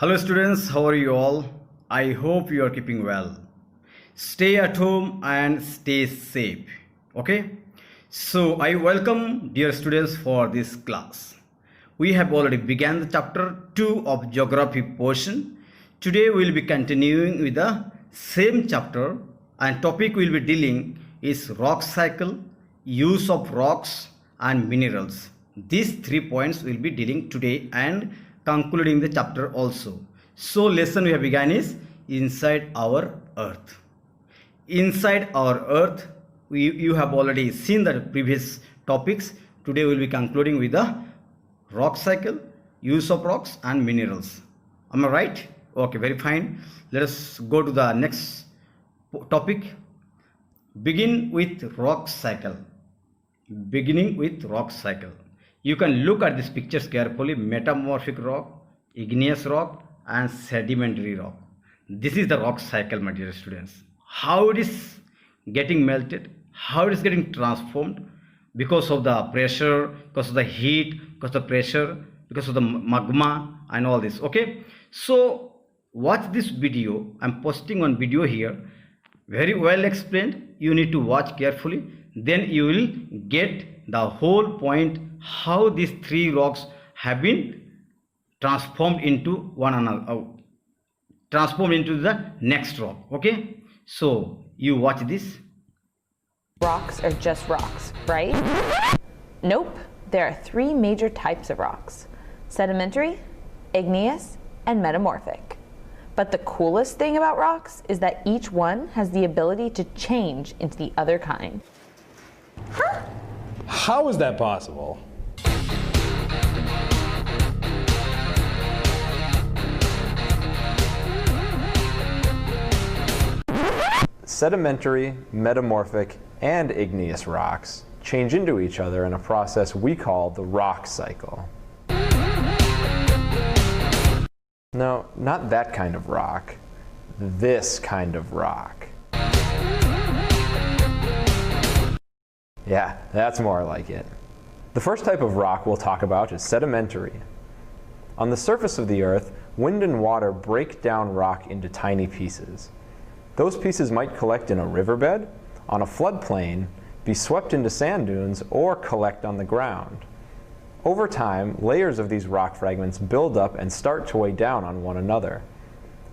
Hello students, how are you all? I hope you are keeping well. Stay at home and stay safe. Okay? So I welcome dear students for this class. We have already begun the chapter 2 of geography portion. Today we will be continuing with the same chapter and topic we will be dealing is rock cycle, use of rocks and minerals. These 3 points we will be dealing today and concluding the chapter also. So lesson we have begun is inside our earth. Inside our earth, you have already seen the previous topics. Today we will be concluding with the rock cycle, use of rocks and minerals. Am I right? Okay, very fine. Let us go to the next topic. Begin with rock cycle. Beginning with rock cycle. You can look at these pictures carefully. Metamorphic rock, igneous rock and sedimentary rock. This is the rock cycle, my dear students. How it is getting melted, how it is getting transformed because of the pressure, because of the heat, because of the pressure, because of the magma and all this. Okay, so watch this video. I'm posting one video here, very well explained. You need to watch carefully, then you will get the whole point how these three rocks have been transformed into one another, transformed into the next rock. Okay, so you watch this. Rocks are just rocks, right? Nope. There are three major types of rocks: sedimentary, igneous, and metamorphic. But the coolest thing about rocks is that each one has the ability to change into the other kind. Huh? How is that possible? Sedimentary, metamorphic, and igneous rocks change into each other in a process we call the rock cycle. No, not that kind of rock. This kind of rock. Yeah, that's more like it. The first type of rock we'll talk about is sedimentary. On the surface of the Earth, wind and water break down rock into tiny pieces. Those pieces might collect in a riverbed, on a floodplain, be swept into sand dunes, or collect on the ground. Over time, layers of these rock fragments build up and start to weigh down on one another.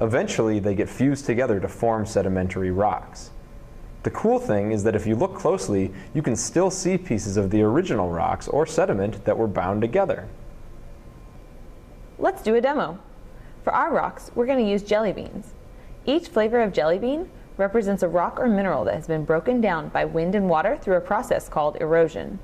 Eventually, they get fused together to form sedimentary rocks. The cool thing is that if you look closely, you can still see pieces of the original rocks or sediment that were bound together. Let's do a demo. For our rocks, we're going to use jelly beans. Each flavor of jelly bean represents a rock or mineral that has been broken down by wind and water through a process called erosion.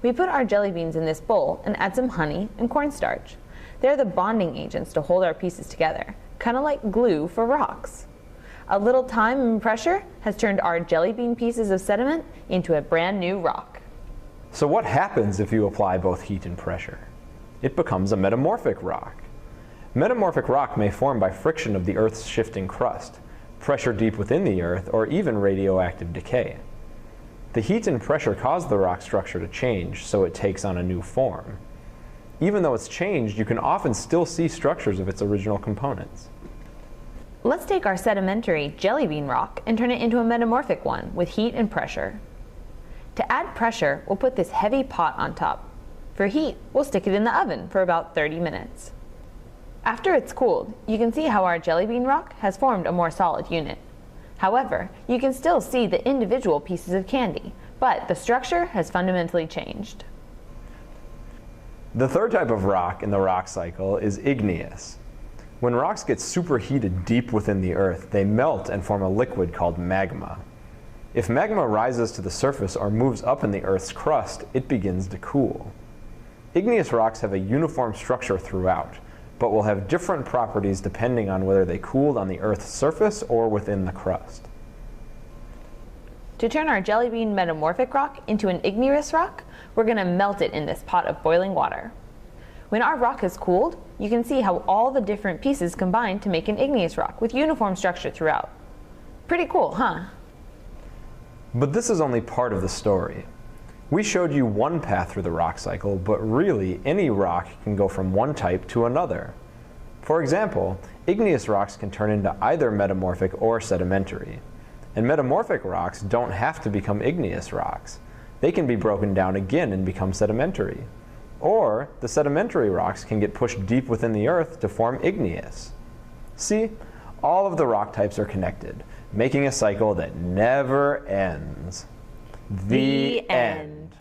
We put our jelly beans in this bowl and add some honey and cornstarch. They're the bonding agents to hold our pieces together, kind of like glue for rocks. A little time and pressure has turned our jelly bean pieces of sediment into a brand new rock. So what happens if you apply both heat and pressure? It becomes a metamorphic rock. Metamorphic rock may form by friction of the Earth's shifting crust, pressure deep within the Earth, or even radioactive decay. The heat and pressure cause the rock structure to change, so it takes on a new form. Even though it's changed, you can often still see structures of its original components. Let's take our sedimentary jelly bean rock and turn it into a metamorphic one with heat and pressure. To add pressure, we'll put this heavy pot on top. For heat, we'll stick it in the oven for about 30 minutes. After it's cooled, you can see how our jelly bean rock has formed a more solid unit. However, you can still see the individual pieces of candy, but the structure has fundamentally changed. The third type of rock in the rock cycle is igneous. When rocks get superheated deep within the Earth, they melt and form a liquid called magma. If magma rises to the surface or moves up in the Earth's crust, it begins to cool. Igneous rocks have a uniform structure throughout, but will have different properties depending on whether they cooled on the Earth's surface or within the crust. To turn our jelly bean metamorphic rock into an igneous rock, we're going to melt it in this pot of boiling water. When our rock is cooled, you can see how all the different pieces combine to make an igneous rock with uniform structure throughout. Pretty cool, huh? But this is only part of the story. We showed you one path through the rock cycle, but really any rock can go from one type to another. For example, igneous rocks can turn into either metamorphic or sedimentary. And metamorphic rocks don't have to become igneous rocks. They can be broken down again and become sedimentary. Or the sedimentary rocks can get pushed deep within the earth to form igneous. See, all of the rock types are connected, making a cycle that never ends. The end.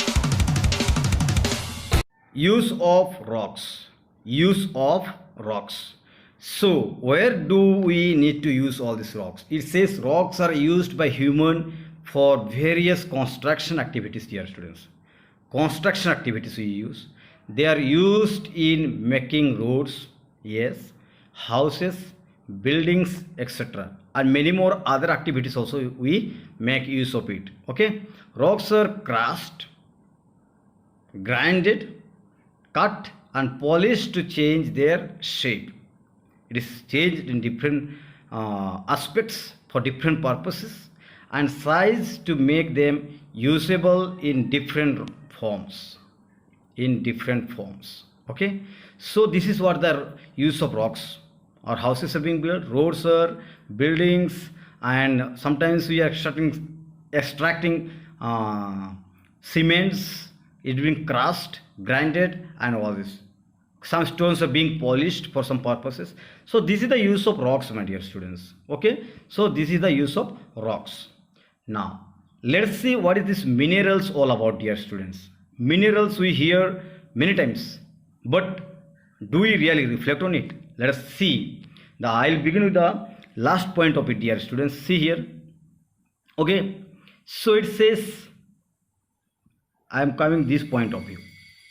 Use of rocks. Use of rocks. So where do we need to use all these rocks? It says rocks are used by human for various construction activities, dear students. Construction activities we use. They are used in making roads, yes, houses, buildings, etc. And many more other activities also we make use of it. Okay. Rocks are crushed, grinded, cut and polished to change their shape. It is changed in different aspects for different purposes and size to make them usable in different forms. Okay, so this is what the use of rocks. Our houses are being built, roads are, buildings, and sometimes we are extracting cements. It's being crushed, grinded, and all this. Some stones are being polished for some purposes. So this is the use of rocks, my dear students. Okay, so this is the use of rocks. Now let's see what is this minerals all about, dear students. Minerals we hear many times, but do we really reflect on it? Let us see. I'll begin with the last point of it, dear students. See here. Okay, so it says, I am coming this point of view.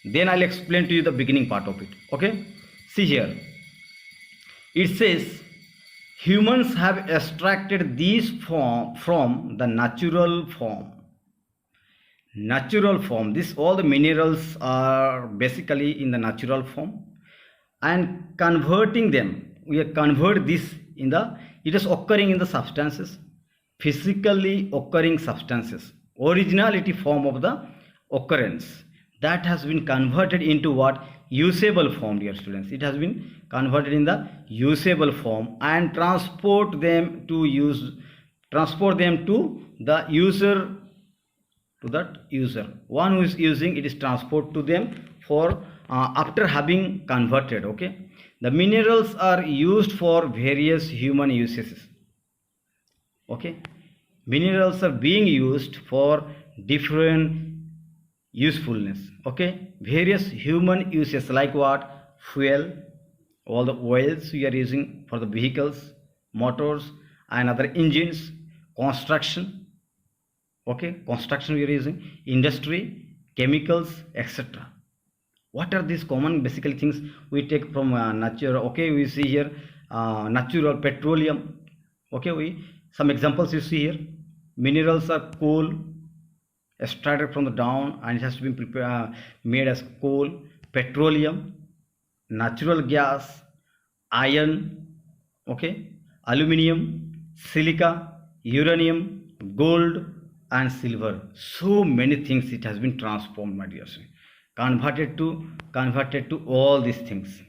Then I'll explain to you the beginning part of it. Okay, see here. It says humans have extracted these form from the natural form. All the minerals are basically in the natural form, and converting them, we convert this in the, it is occurring in the substances, physically occurring substances, originality form of the occurrence, that has been converted into what? Usable form, dear students. It has been converted in the usable form and transport them to the user, to that user, one who is using it, is transport to them for after having converted. Okay, the minerals are used for various human uses. Okay, minerals are being used for different usefulness. Okay, various human uses, like what? Fuel, all the oils we are using for the vehicles, motors and other engines, construction. Okay, construction we are using, industry, chemicals, etc. What are these common basically things we take from nature? Okay, we see here natural petroleum. Okay, some examples you see here. Minerals are coal, extracted from the down, and it has to be made as coal. Petroleum, natural gas, iron, okay, aluminium, silica, uranium, gold and silver. So many things it has been transformed, my dear students, converted to all these things.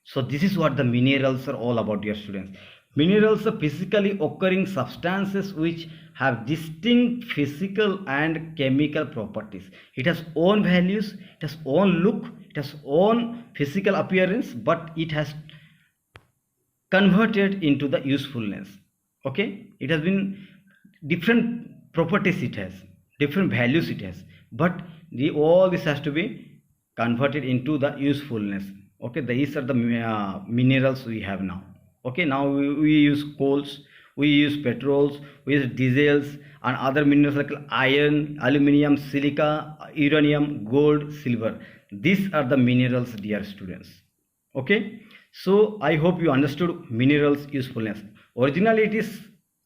So this is what the minerals are all about, dear students. Minerals are physically occurring substances which have distinct physical and chemical properties. It has own values, it has own look, it has own physical appearance, but it has converted into the usefulness. Okay, it has been different properties, it has different values, it has, but all this has to be converted into the usefulness. Okay, these are the minerals we have now. Okay, now we use coals, we use petrols, we use diesels and other minerals like iron, aluminium, silica, uranium, gold, silver. These are the minerals, dear students. Okay, so I hope you understood minerals usefulness. Originally it is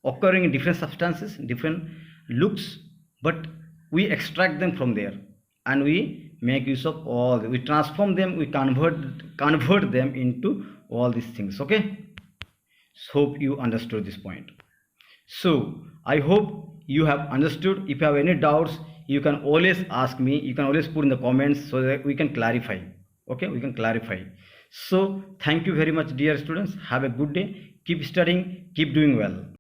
occurring in different substances, different looks, but we extract them from there and we make use of all, we transform them, we convert them into all these things. Okay, so hope you understood this point. So I hope you have understood. If you have any doubts, you can always ask me, you can always put in the comments so that we can clarify. Okay, we can clarify. So thank you very much, dear students. Have a good day. Keep studying, keep doing well.